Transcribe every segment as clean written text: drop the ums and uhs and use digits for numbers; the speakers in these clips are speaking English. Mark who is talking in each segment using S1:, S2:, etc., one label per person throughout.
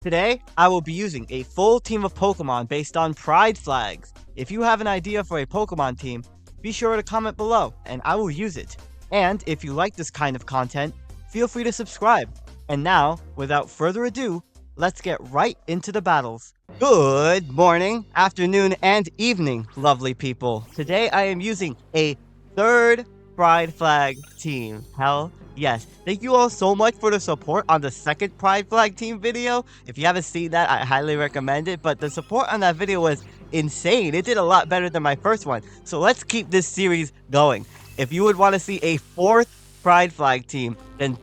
S1: Today, I will be using a full team of Pokemon based on pride flags. If you have an idea for a Pokemon team, be sure to comment below and I will use it. And if you like this kind of content, feel free to subscribe. And now, without further ado, let's get right into the battles. Good morning, afternoon, and evening, lovely people. Today I am using a third pride flag team. Hell yes. Thank you all so much for the support on the second pride flag team video. If you haven't seen that, I highly recommend it. But the support on that video was insane. It did a lot better than my first one. So let's keep this series going. If you would want to see a fourth pride flag team, then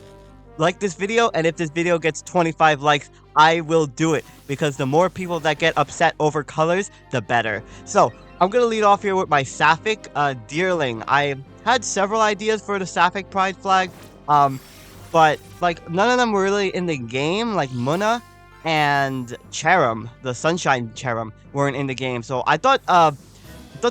S1: like this video, and if this video gets 25 likes, I will do it, because the more people that get upset over colors, the better. So I'm gonna lead off here with my Sapphic Deerling. I had several ideas for the Sapphic pride flag, but like none of them were really in the game. Like Munna and Cherim, the Sunshine Cherim, weren't in the game. So I thought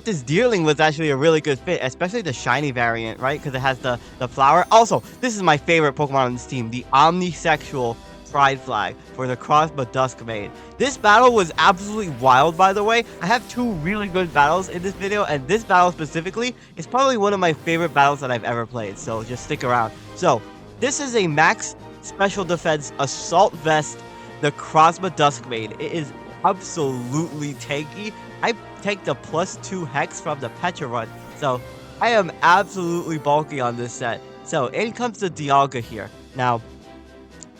S1: this Deerling was actually a really good fit, especially the shiny variant, right? Because it has the flower. Also, this is my favorite Pokemon on this team, the Omnisexual pride flag for the Crossbow Duskmane. This battle was absolutely wild, by the way. I have two really good battles in this video, and this battle specifically is probably one of my favorite battles that I've ever played, so just stick around. So, this is a max special defense assault vest, the Crossbow Duskmane. It is absolutely tanky. I take the +2 hex from the Petra run, so I am absolutely bulky on this set. So in comes the Dialga here. Now,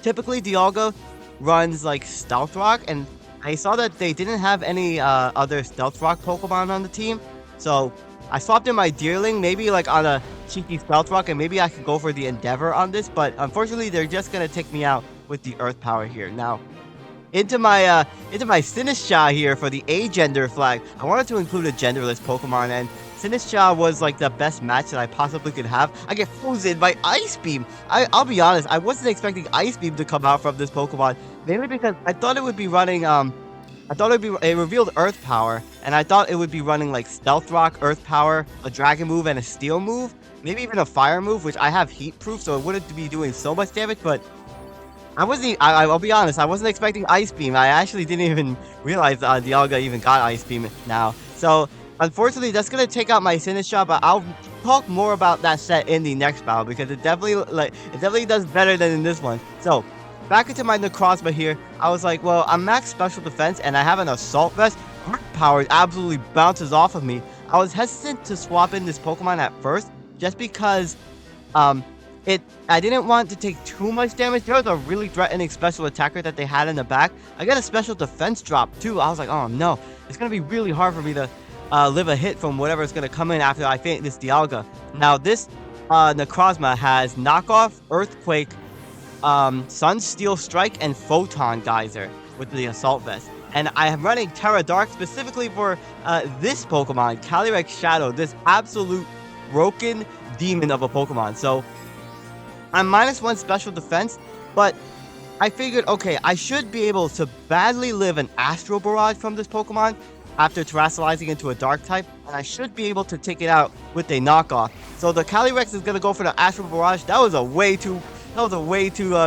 S1: typically Dialga runs like Stealth Rock, and I saw that they didn't have any other Stealth Rock Pokemon on the team, so I swapped in my Deerling, maybe like on a cheeky Stealth Rock, and maybe I could go for the Endeavor on this, but unfortunately they're just gonna take me out with the Earth Power here. Now, into my Sinistcha here for the Agender flag. I wanted to include a genderless Pokemon, and Sinistcha was like the best match that I possibly could have. I get frozen by Ice Beam. I'll be honest, I wasn't expecting Ice Beam to come out from this Pokemon, mainly because I thought it would be running it revealed Earth Power, and I thought it would be running like Stealth Rock, Earth Power, a Dragon move, and a Steel move, maybe even a Fire move, which I have Heat Proof, so it wouldn't be doing so much damage. But I'll be honest, I wasn't expecting Ice Beam. I actually didn't even realize Dialga even got Ice Beam now. So, unfortunately, that's going to take out my Sinistcha, but I'll talk more about that set in the next battle, because it definitely does better than in this one. So, back into my Necrozma here, I was like, well, I'm max special defense, and I have an Assault Vest. Earth Power absolutely bounces off of me. I was hesitant to swap in this Pokemon at first, just because, I didn't want to take too much damage. There was a really threatening special attacker that they had in the back. I got a special defense drop too. I was like, oh no, it's going to be really hard for me to live a hit from whatever is going to come in after I faint this Dialga. Now this Necrozma has knockoff, Earthquake, Sun Steel Strike, and Photon Geyser with the Assault Vest. And I am running Terra Dark specifically for this Pokemon, Calyrex Shadow, this absolute broken demon of a Pokemon. So I'm -1 special defense, but I figured, okay, I should be able to badly live an Astral Barrage from this Pokemon after terrestrializing into a Dark type, and I should be able to take it out with a knockoff. So the Calyrex is gonna go for the Astral Barrage. That was a way too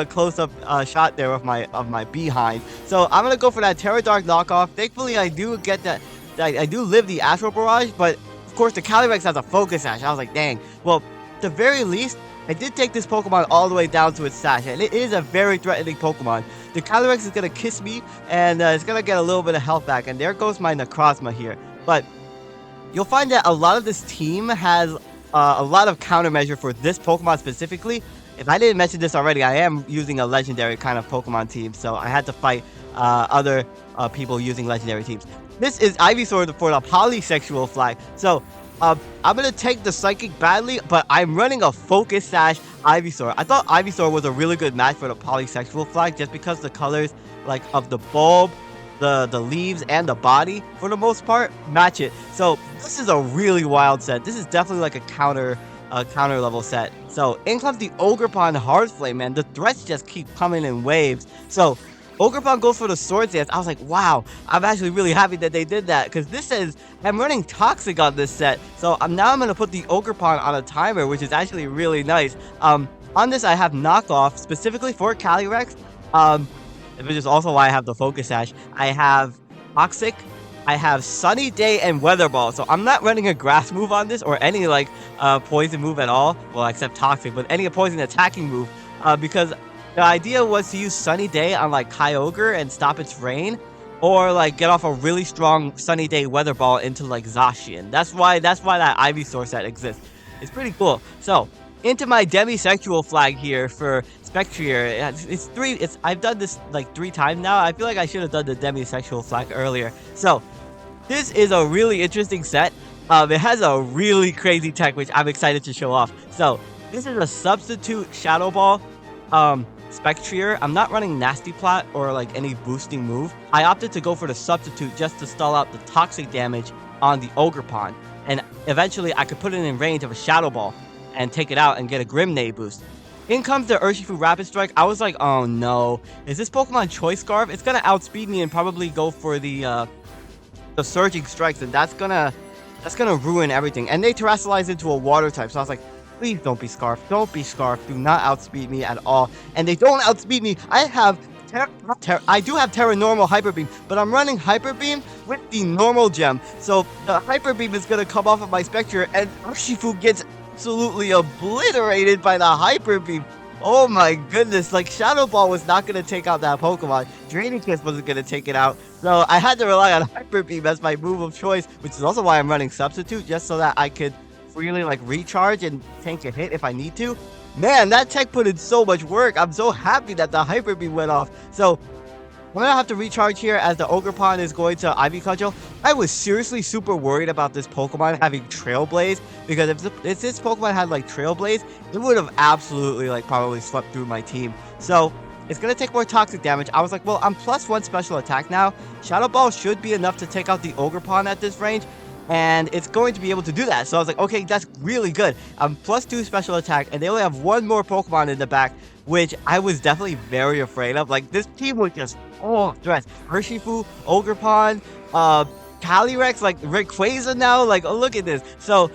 S1: close up shot there of my behind. So I'm gonna go for that Terra Dark knockoff. Thankfully, I do get that. I do live the Astral Barrage, but of course the Calyrex has a Focus Sash. I was like, dang. Well, at the very least, I did take this Pokemon all the way down to its sash, and it is a very threatening Pokemon. The Calyrex is going to kiss me, and it's going to get a little bit of health back, and there goes my Necrozma here. But you'll find that a lot of this team has a lot of countermeasure for this Pokemon specifically. If I didn't mention this already, I am using a legendary kind of Pokemon team, so I had to fight other people using legendary teams. This is Ivysaur for the Polysexual flag, so I'm going to take the Psychic badly, but I'm running a Focus Sash Ivysaur. I thought Ivysaur was a really good match for the Polysexual flag, just because the colors like of the bulb, the leaves, and the body, for the most part, match it. So this is a really wild set. This is definitely like a counter level set. So in comes the Ogerpon Heartflame, man. The threats just keep coming in waves. So Ogerpon goes for the Swords Dance. I was like, wow, I'm actually really happy that they did that, because this is, I'm running Toxic on this set. So now I'm going to put the Ogerpon on a timer, which is actually really nice. On this, I have knockoff specifically for Calyrex. which is also why I have the Focus Sash. I have Toxic, I have Sunny Day, and Weather Ball. So I'm not running a grass move on this, or any like poison move at all. Well, except Toxic, but any poison attacking move, because the idea was to use Sunny Day on like Kyogre and stop its rain, or like get off a really strong Sunny Day Weather Ball into like Zacian. That's why that Ivysaur set exists. It's pretty cool. So into my demisexual flag here for Spectrier. I've done this like 3 times now. I feel like I should have done the demisexual flag earlier. So this is a really interesting set. It has a really crazy tech, which I'm excited to show off. So this is a substitute Shadow Ball Spectrier. I'm not running Nasty Plot or like any boosting move. I opted to go for the substitute just to stall out the toxic damage on the Ogerpon, and eventually I could put it in range of a Shadow Ball and take it out and get a Grimnade boost. In comes the Urshifu Rapid Strike. I was like, oh no, is this Pokemon Choice Scarf? It's gonna outspeed me and probably go for the Surging Strikes, and that's gonna ruin everything. And they Terrasilize into a Water type, so I was like, please don't be Scarf. Don't be Scarf. Do not outspeed me at all. And they don't outspeed me. I do have Terra Normal Hyper Beam, but I'm running Hyper Beam with the normal gem. So the Hyper Beam is going to come off of my Spectre, and Urshifu gets absolutely obliterated by the Hyper Beam. Oh my goodness, like Shadow Ball was not going to take out that Pokemon. Draining Kiss wasn't going to take it out. So I had to rely on Hyper Beam as my move of choice, which is also why I'm running Substitute, just so that I could really like recharge and tank a hit if I need to. Man, that tech put in so much work. I'm so happy that the Hyper Beam went off. So I'm gonna have to recharge here as the Ogerpon is going to Ivy Cudgel. I was seriously super worried about this Pokemon having Trailblaze, because if this Pokemon had like Trailblaze, it would have absolutely like probably swept through my team. So it's gonna take more toxic damage. I was like, well, I'm +1 special attack now. Shadow Ball should be enough to take out the Ogerpon at this range, and it's going to be able to do that. So I was like, okay, that's really good. I'm +2 special attack, and they only have 1 more Pokemon in the back, which I was definitely very afraid of. Like, this team was just all stressed. Urshifu, Ogerpon, Calyrex, like Rayquaza now. Like, oh, look at this. So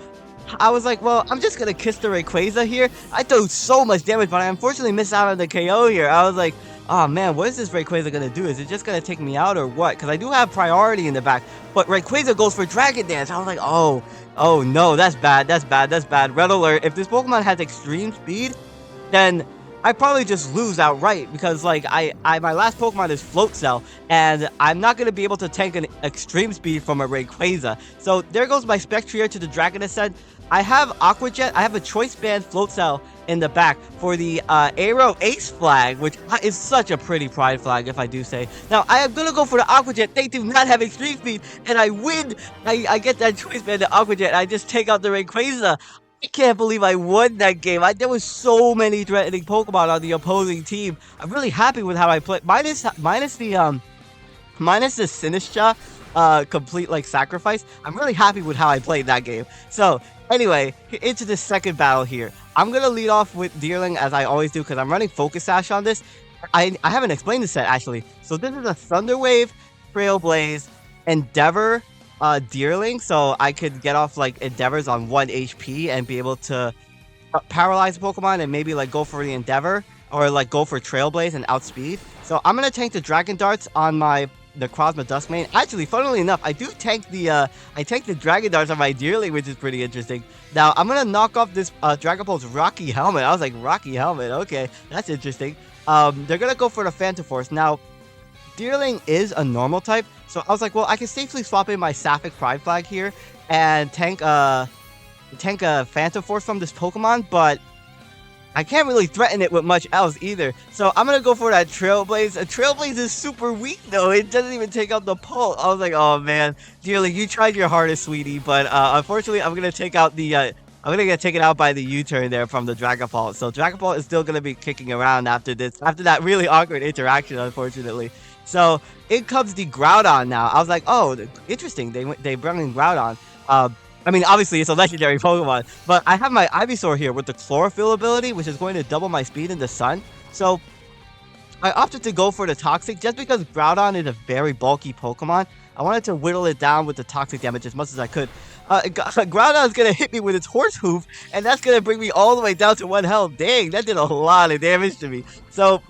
S1: I was like, well, I'm just gonna kiss the Rayquaza here. I do so much damage, but I unfortunately missed out on the KO here. I was like, oh man, what is this Rayquaza gonna do? Is it just gonna take me out or what? Because I do have priority in the back, but Rayquaza goes for Dragon Dance. I was like, oh no, that's bad, that's bad, that's bad. Red alert, if this Pokemon has extreme speed, then I probably just lose outright, because like my last Pokemon is Float Cell, and I'm not going to be able to tank an extreme speed from a Rayquaza. So there goes my Spectrier to the Dragon Ascent. I have Aqua Jet, I have a Choice Band Float Cell in the back for the Aero Ace flag, which is such a pretty pride flag, if I do say. Now, I am going to go for the Aqua Jet. They do not have extreme speed, and I win. I get that Choice Band to Aqua Jet, and I just take out the Rayquaza. I can't believe I won that game. There was so many threatening Pokemon on the opposing team. I'm really happy with how I played. Minus the Sinistcha complete like sacrifice. I'm really happy with how I played that game. So anyway, into the second battle here. I'm gonna lead off with Deerling, as I always do, because I'm running Focus Sash on this. I haven't explained the set actually. So this is a Thunder Wave, Trailblaze, Endeavor Deerling, so I could get off like Endeavors on 1 HP and be able to paralyze Pokemon and maybe like go for the Endeavor, or like go for Trailblaze and outspeed. So I'm gonna tank the Dragon Darts on the Crozma Duskmane. Actually, funnily enough, I do tank the Dragon Darts on my Deerling, which is pretty interesting. Now I'm gonna knock off this Dragapult's Rocky Helmet. I was like, Rocky Helmet, okay, that's interesting. They're gonna go for the Phantom Force. Now Deerling is a normal type, so I was like, well, I can safely swap in my Sapphic Pride Flag here and tank a Phantom Force from this Pokemon, but I can't really threaten it with much else either. So I'm gonna go for that Trailblaze. A Trailblaze is super weak though. It doesn't even take out the pulse. I was like, oh man, Deerling, you tried your hardest, sweetie, but unfortunately, I'm gonna take out the I'm gonna get taken out by the U-turn there from the Dragapult. So Dragapult is still gonna be kicking around after that really awkward interaction, unfortunately. So in comes the Groudon now. I was like, oh, interesting. They brought in Groudon. I mean, obviously it's a legendary Pokemon, but I have my Ivysaur here with the Chlorophyll ability, which is going to double my speed in the sun. So I opted to go for the Toxic just because Groudon is a very bulky Pokemon. I wanted to whittle it down with the Toxic damage as much as I could. Groudon is going to hit me with its Horse Hoof, and that's going to bring me all the way down to 1 health. Dang, that did a lot of damage to me. So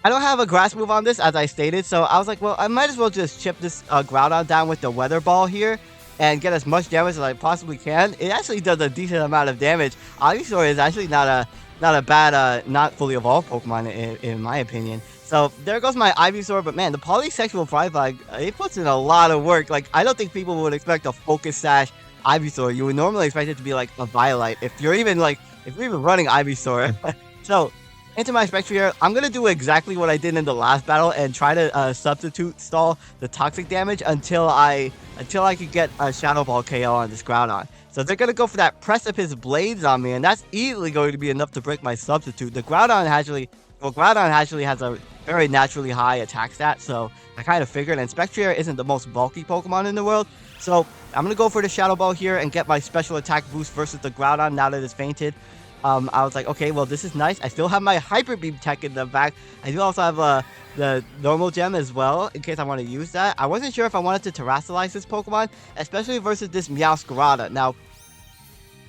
S1: I don't have a grass move on this, as I stated, so I was like, well, I might as well just chip this Groudon down with the Weather Ball here and get as much damage as I possibly can. It actually does a decent amount of damage. Ivysaur is actually not a bad, not fully evolved Pokemon in my opinion. So there goes my Ivysaur, but man, the polysexual Pride Flag, it puts in a lot of work. Like, I don't think people would expect a Focus Sash Ivysaur. You would normally expect it to be like a Violet, if you're even running Ivysaur. So, into my Spectrier, I'm going to do exactly what I did in the last battle and try to substitute stall the toxic damage until I could get a Shadow Ball KO on this Groudon. So they're going to go for that Precipice Blades on me, and that's easily going to be enough to break my substitute. The Groudon actually has a very naturally high attack stat, so I kind of figured, and Spectrier isn't the most bulky Pokemon in the world, so I'm going to go for the Shadow Ball here and get my special attack boost versus the Groudon now that it's fainted. I was like, okay, well, this is nice. I still have my Hyper Beam tech in the back. I do also have the normal gem as well, in case I want to use that. I wasn't sure if I wanted to Terrasilize this Pokemon, especially versus this Meowscarada. Now,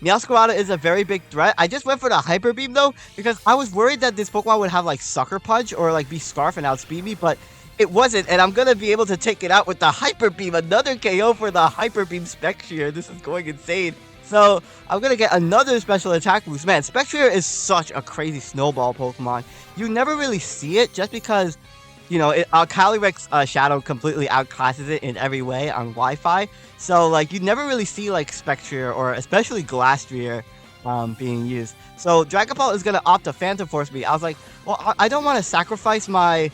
S1: Meowscarada is a very big threat. I just went for the Hyper Beam, though, because I was worried that this Pokemon would have, like, Sucker Punch or, like, be Scarf and outspeed me, but it wasn't, and I'm going to be able to take it out with the Hyper Beam. Another KO for the Hyper Beam Spectrier. This is going insane. So, I'm going to get another special attack boost. Man, Spectrier is such a crazy snowball Pokemon. You never really see it just because, you know, Calyrex Shadow completely outclasses it in every way on Wi-Fi. So, like, you never really see, like, Spectrier or especially Glastrier being used. So, Dragapult is going to opt to Phantom Force me. I was like, well, I don't want to sacrifice my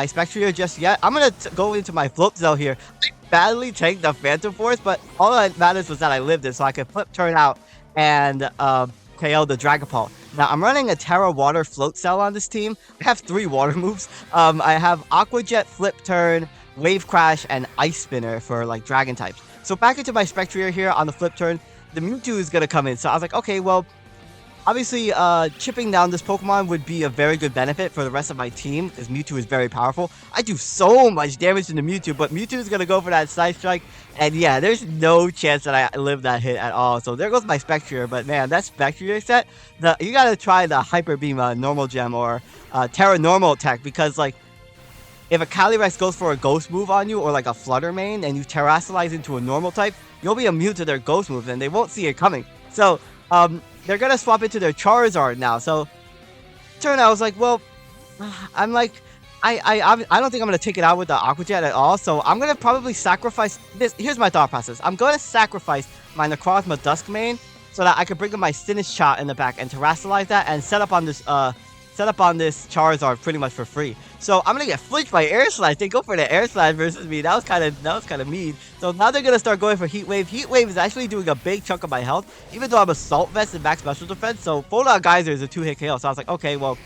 S1: Spectrier just yet. I'm going to go into my Float Cell here. Badly take the Phantom Force, but all that matters was that I lived it, so I could flip turn out and KO the Dragapult. Now, I'm running a Terra Water Float Cell on this team. I have 3 water moves. I have Aqua Jet, Flip Turn, Wave Crash, and Ice Spinner for, like, Dragon types. So back into my Spectrier here on the Flip Turn, the Mewtwo is going to come in. So I was like, okay, well, obviously, chipping down this Pokemon would be a very good benefit for the rest of my team, because Mewtwo is very powerful. I do so much damage to the Mewtwo, but Mewtwo is going to go for that Side Strike, and yeah, there's no chance that I live that hit at all. So there goes my Spectrier, but man, that Spectrier set, you got to try the Hyper Beam Normal Gem or Terra Normal Tech, because, like, if a Calyrex goes for a Ghost move on you, or like a Flutter Mane, and you Terrasilize into a normal type, you'll be immune to their Ghost moves, and they won't see it coming. So, they're gonna swap into their Charizard now. So, turn out I was like, well, I'm like, I don't think I'm gonna take it out with the Aqua Jet at all. So I'm gonna probably sacrifice this. Here's my thought process. I'm gonna sacrifice my Necrozma Duskmane so that I can bring in my Sinnoh Shot in the back and Terrasilize that and set up on this Charizard pretty much for free. So I'm gonna get flinched by Air Slash. They go for the Air Slash versus me. That was kind of mean. So now they're gonna start going for Heat Wave. Heat Wave is actually doing a big chunk of my health, even though I'm Assault Vest and max special defense. So Full Out Geyser is a 2-hit KO. So I was like, okay, well,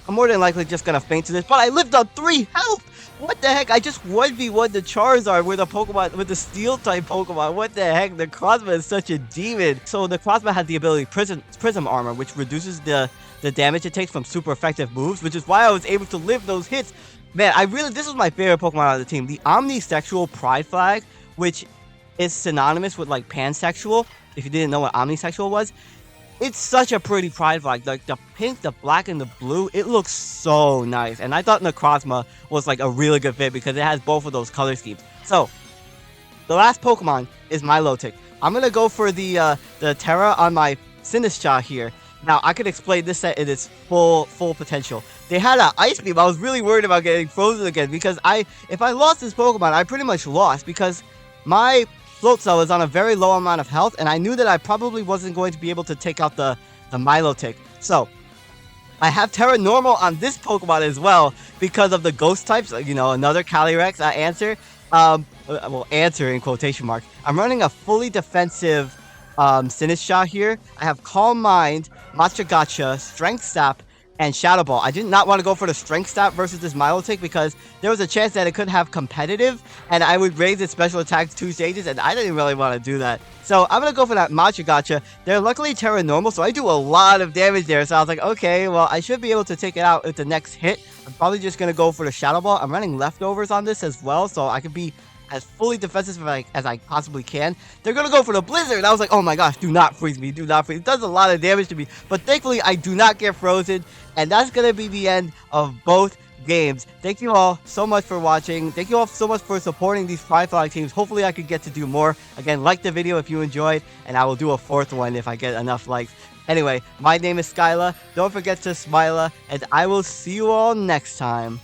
S1: I'm more than likely just gonna faint to this. But I lived on 3 health. What the heck? I just 1v1 the Charizard with the Steel type Pokemon. What the heck? The Necrozma is such a demon. So the Necrozma has the ability Prism Armor, which reduces the damage it takes from super effective moves, which is why I was able to live those hits. Man, this was my favorite Pokemon on the team. The Omnisexual Pride Flag, which is synonymous with, like, pansexual, if you didn't know what Omnisexual was. It's such a pretty Pride Flag. Like, the pink, the black, and the blue, it looks so nice. And I thought Necrozma was, like, a really good fit because it has both of those color schemes. So, the last Pokemon is Milotic. I'm gonna go for the Terra on my Sinnoh Shot here. Now, I could explain this set in its full potential. They had an Ice Beam. I was really worried about getting frozen again because if I lost this Pokemon, I pretty much lost because my Float Cell is on a very low amount of health, and I knew that I probably wasn't going to be able to take out the Milotic. So, I have Terra Normal on this Pokemon as well because of the Ghost types. You know, another Calyrex answer. Well, answer in quotation marks. I'm running a fully defensive Sinnoh Shot here. I have Calm Mind, Matcha Gotcha, Strength Sap, and Shadow Ball. I did not want to go for the Strength Sap versus this Milotic because there was a chance that it could have competitive, and I would raise its special attack 2 stages, and I didn't really want to do that. So I'm going to go for that Matcha Gotcha. They're luckily Terra Normal, so I do a lot of damage there. So I was like, okay, well, I should be able to take it out with the next hit. I'm probably just going to go for the Shadow Ball. I'm running Leftovers on this as well, so I could be as fully defensive as I possibly can. They're gonna go for the Blizzard. I was like, oh my gosh, do not freeze me, do not freeze. It does a lot of damage to me, but thankfully I do not get frozen, and that's gonna be the end of both games. Thank you all so much for watching. Thank you all so much for supporting these Pride Flag teams. Hopefully I could get to do more. Again, like the video if you enjoyed, and I will do a fourth one if I get enough likes. Anyway, my name is SkyLaaa. Don't forget to smile, and I will see you all next time.